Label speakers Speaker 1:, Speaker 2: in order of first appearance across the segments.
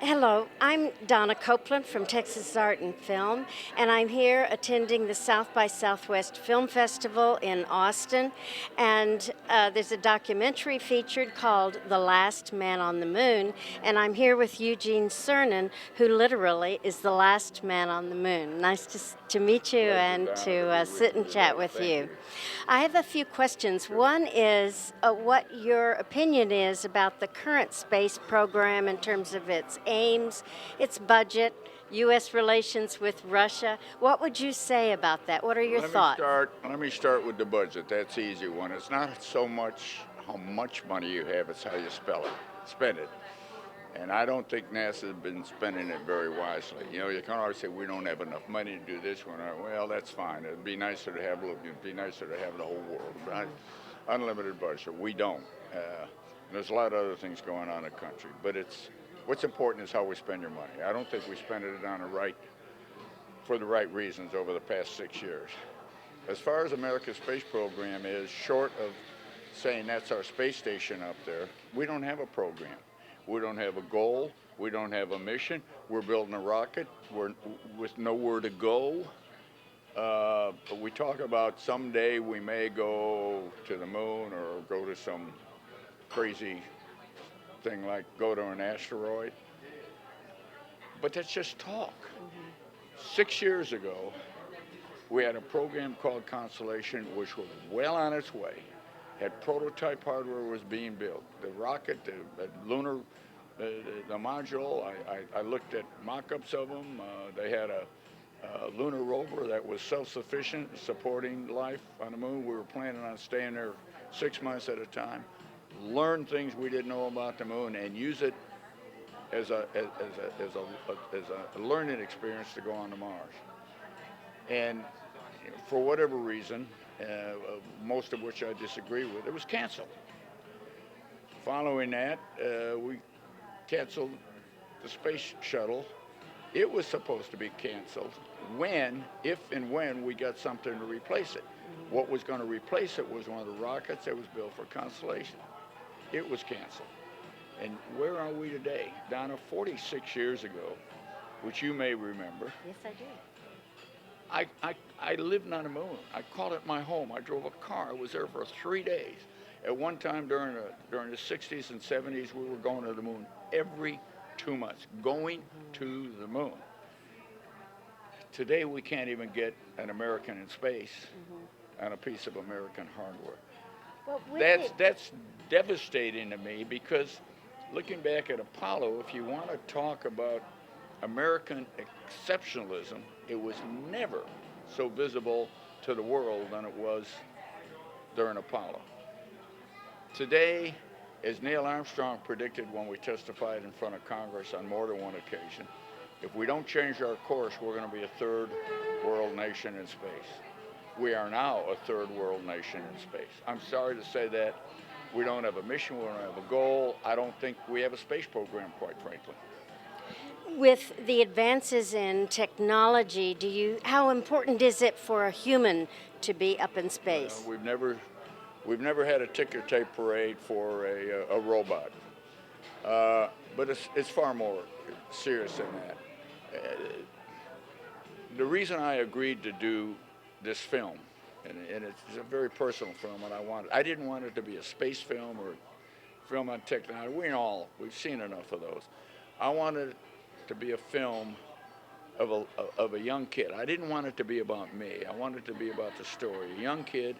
Speaker 1: Hello, I'm Donna Copeland from Texas Art and Film, and I'm here attending the South by Southwest Film Festival in Austin. And there's a documentary featured called The Last Man on the Moon, and I'm here with Gene Cernan, who literally is the last man on the moon. Nice to meet you and to sit and chat with you. I have a few questions. One is what your opinion is about the current space program in terms of its aims, its budget, U.S. relations with Russia. What would you say about that? What are your thoughts?
Speaker 2: Let me start with the budget. That's the easy one. It's not so much how much money you have, it's how you spend it. And I don't think NASA has been spending it very wisely. You know, you can always say we don't have enough money to do this one. Well, that's fine. It'd be nicer to have the whole world. Right? Unlimited budget. We don't. There's a lot of other things going on in the country, but what's important is how we spend your money. I don't think we spent it for the right reasons over the past 6 years. As far as America's space program is, short of saying that's our space station up there, we don't have a program. We don't have a goal. We don't have a mission. We're building a rocket with nowhere to go. But we talk about someday we may go to the moon or go to some crazy thing like go to an asteroid. But that's just talk. 6 years ago, we had a program called Constellation, which was well on its way. Had prototype hardware was being built. The rocket, the lunar, the module, I looked at mock-ups of them. They had a lunar rover that was self-sufficient, supporting life on the moon. We were planning on staying there 6 months at a time, learn things we didn't know about the moon, and use it as a learning experience to go on to Mars. And for whatever reason, most of which I disagree with, it was canceled. Following that, we canceled the space shuttle. It was supposed to be canceled if and when we got something to replace it. What was going to replace it was one of the rockets that was built for Constellation. It was canceled. And where are we today? Donna, 46 years ago, which you may remember.
Speaker 1: Yes, I do.
Speaker 2: I lived on the moon. I called it my home. I drove a car. I was there for 3 days. At one time during the 60s and 70s, we were going to the moon every 2 months, going to the moon. Today, we can't even get an American in space on a piece of American hardware.
Speaker 1: Well,
Speaker 2: That's devastating to me because looking back at Apollo, if you want to talk about American exceptionalism, it was never so visible to the world than it was during Apollo. Today, as Neil Armstrong predicted when we testified in front of Congress on more than one occasion, if we don't change our course, we're going to be a third world nation in space. We are now a third world nation in space. I'm sorry to say that. We don't have a mission, we don't have a goal. I don't think we have a space program, quite frankly.
Speaker 1: With the advances in technology, how important is it for a human to be up in space?
Speaker 2: We've never had a ticker tape parade for a robot, but it's far more serious than that. The reason I agreed to do this film, and it's a very personal film, and I didn't want it to be a space film or film on technology. We've seen enough of those. I wanted it to be a film of a young kid. I didn't want it to be about me. I wanted it to be about the story. A young kid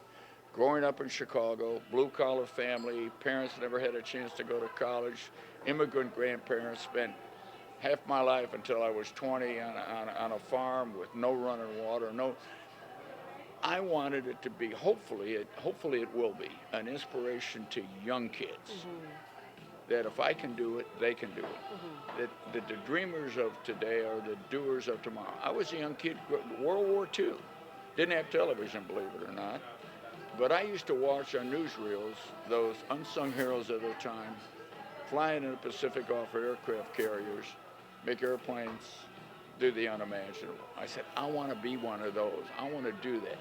Speaker 2: growing up in Chicago, blue-collar family, parents never had a chance to go to college, immigrant grandparents, spent half my life until I was 20 on a farm with no running water. I wanted it to be, hopefully it will be, an inspiration to young kids. That if I can do it, they can do it. That the dreamers of today are the doers of tomorrow. I was a young kid, World War II. Didn't have television, believe it or not. But I used to watch on newsreels those unsung heroes of their time flying in the Pacific off aircraft carriers, make airplanes do the unimaginable. I said, I want to be one of those. I want to do that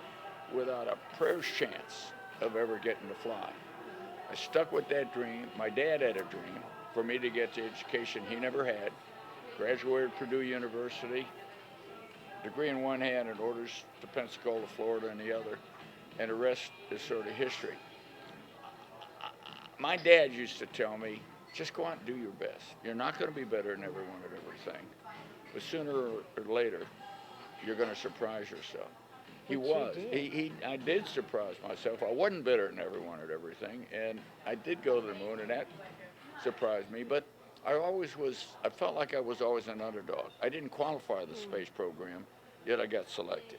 Speaker 2: without a prayer's chance of ever getting to fly. I stuck with that dream. My dad had a dream for me to get the education he never had. graduated Purdue University, degree in one hand and orders to Pensacola, Florida in the other, and the rest is sort of history. My dad used to tell me, just go out and do your best. You're not going to be better than everyone at everything, but sooner or later, you're going to surprise yourself. He was. I did surprise myself. I wasn't better than everyone at everything, and I did go to the moon, and that surprised me. But I felt like I was always an underdog. I didn't qualify the space program, yet I got selected.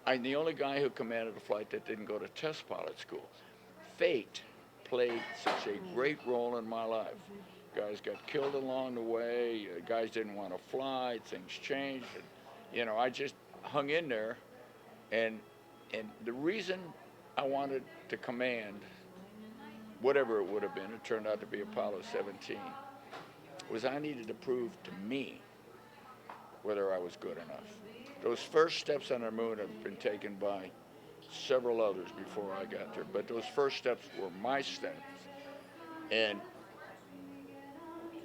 Speaker 2: I'm the only guy who commanded a flight that didn't go to test pilot school. Fate played such a great role in my life. Guys got killed along the way. Guys didn't want to fly. Things changed. And, I just hung in there. And the reason I wanted to command, whatever it would have been, it turned out to be Apollo 17, was I needed to prove to me whether I was good enough. Those first steps on the moon have been taken by several others before I got there, but those first steps were my steps. And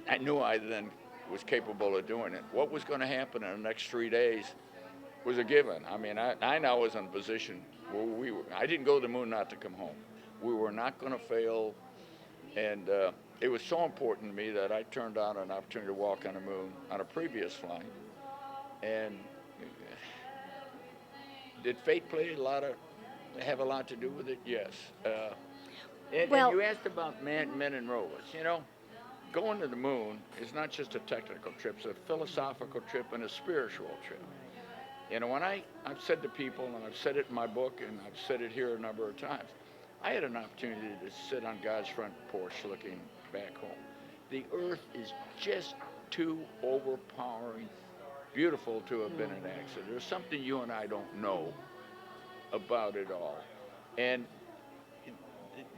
Speaker 2: I knew I then was capable of doing it. What was going to happen in the next 3 days was a given. I mean, I now was in a position where I didn't go to the moon not to come home. We were not going to fail, and it was so important to me that I turned down an opportunity to walk on the moon on a previous flight. And did fate have a lot to do with it? Yes. And you asked about men and rovers. Going to the moon is not just a technical trip, it's a philosophical trip and a spiritual trip. When I've said to people, and I've said it in my book, and I've said it here a number of times, I had an opportunity to sit on God's front porch looking back home. The earth is just too overpowering, beautiful to have been an accident. There's something you and I don't know about it all. And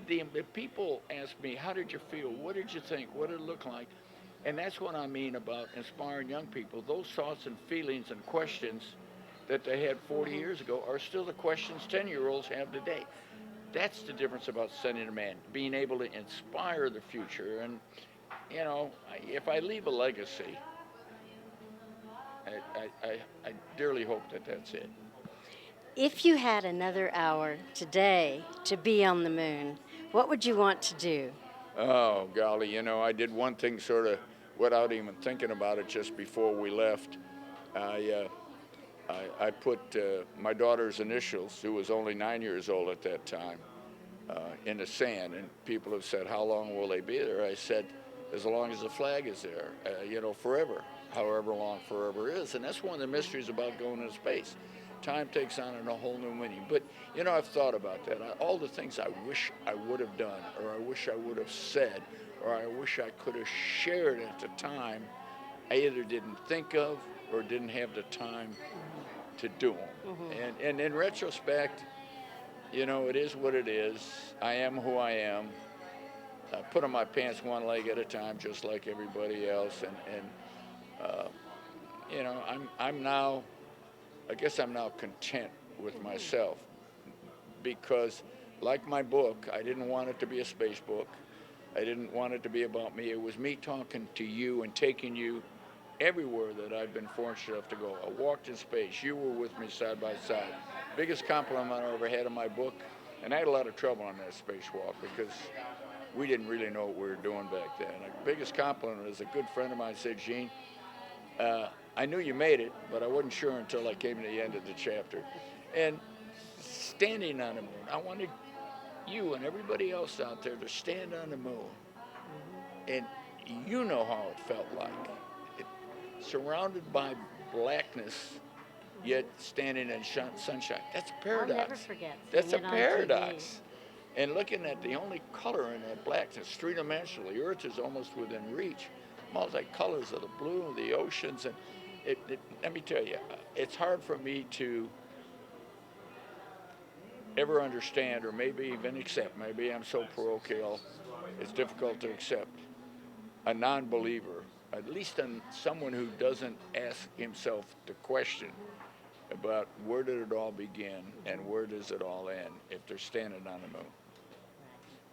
Speaker 2: the people ask me, how did you feel? What did you think? What did it look like? And that's what I mean about inspiring young people. Those thoughts and feelings and questions that they had 40 years ago are still the questions 10-year-olds have today. That's the difference about sending a man, being able to inspire the future. And, if I leave a legacy, I dearly hope that that's it.
Speaker 1: If you had another hour today to be on the moon, what would you want to do?
Speaker 2: Oh, golly, I did one thing sort of without even thinking about it just before we left. I put my daughter's initials, who was only 9 years old at that time, in the sand. And people have said, how long will they be there? I said, as long as the flag is there, forever, however long forever is. And that's one of the mysteries about going into space. Time takes on a whole new meaning. But, I've thought about that. All the things I wish I would have done, or I wish I would have said, or I wish I could have shared at the time, I either didn't think of or didn't have the time to do them. And in retrospect, it is what it is. I am who I am. I put on my pants one leg at a time, just like everybody else. I'm now, I guess I'm now content with myself, because like my book, I didn't want it to be a space book. I didn't want it to be about me. It was me talking to you and taking you everywhere that I've been fortunate enough to go. I walked in space. You were with me side by side. Biggest compliment I ever had in my book, and I had a lot of trouble on that spacewalk because we didn't really know what we were doing back then. The biggest compliment is a good friend of mine said, Gene, I knew you made it, but I wasn't sure until I came to the end of the chapter. And standing on the moon, I wanted you and everybody else out there to stand on the moon. And you know how it felt like. Surrounded by blackness, yet standing in sunshine. That's a paradox.
Speaker 1: I'll never forget.
Speaker 2: That's a paradox. And looking at the only color in that blackness, three-dimensional, the Earth is almost within reach. Multi-colors of the blue, the oceans, and let me tell you, it's hard for me to ever understand, or maybe even accept, maybe I'm so parochial, it's difficult to accept, a non-believer, at least someone who doesn't ask himself the question about where did it all begin and where does it all end if they're standing on the moon.